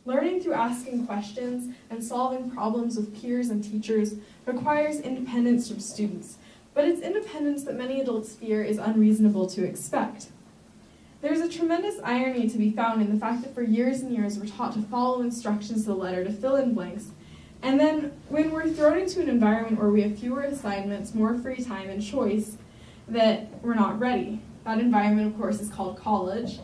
Learning through asking questions and solving problems with peers and teachers requires independence from students, but it's independence that many adults fear is unreasonable to expect. There's a tremendous irony to be found in the fact that for years and years we're taught to follow instructions to the letter, to fill in blanks, and then when we're thrown into an environment where we have fewer assignments, more free time and choice, that we're not ready. That environment, of course, is called college.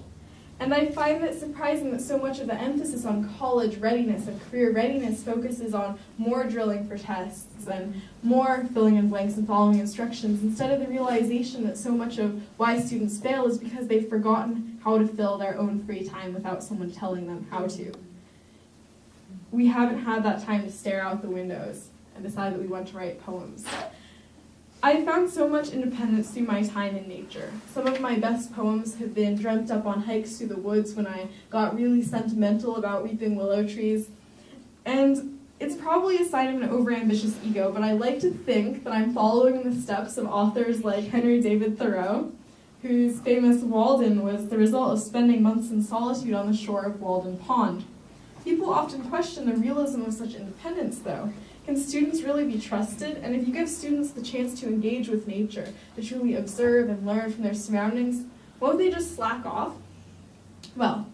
And I find it surprising that so much of the emphasis on college readiness and career readiness focuses on more drilling for tests and more filling in blanks and following instructions, instead of the realization that so much of why students fail is because they've forgotten how to fill their own free time without someone telling them how to. We haven't had that time to stare out the windows and decide that we want to write poems. I found so much independence through my time in nature. Some of my best poems have been dreamt up on hikes through the woods when I got really sentimental about weeping willow trees. And it's probably a sign of an overambitious ego, but I like to think that I'm following in the steps of authors like Henry David Thoreau, whose famous Walden was the result of spending months in solitude on the shore of Walden Pond. People often question the realism of such independence, though. Can students really be trusted? And if you give students the chance to engage with nature, to truly observe and learn from their surroundings, won't they just slack off? Well,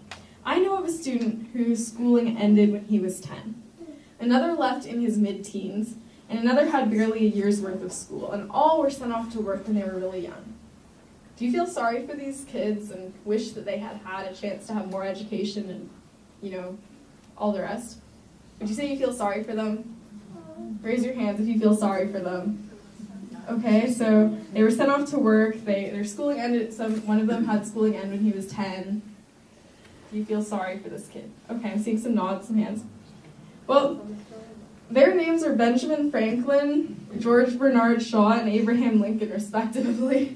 I know of a student whose schooling ended when he was 10. Another left in his mid-teens, and another had barely a year's worth of school, and all were sent off to work when they were really young. Do you feel sorry for these kids and wish that they had had a chance to have more education and, all the rest? Would you say you feel sorry for them? Raise your hands if you feel sorry for them. Okay, so they were sent off to work. Their schooling ended. One of them had schooling end when he was 10. Do you feel sorry for this kid? Okay, I'm seeing some nods, some hands. Well, their names are Benjamin Franklin, George Bernard Shaw, and Abraham Lincoln, respectively.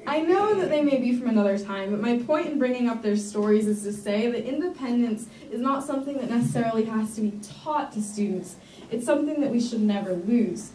I know that they may be from another time, but my point in bringing up their stories is to say that independence is not something that necessarily has to be taught to students. It's something that we should never lose.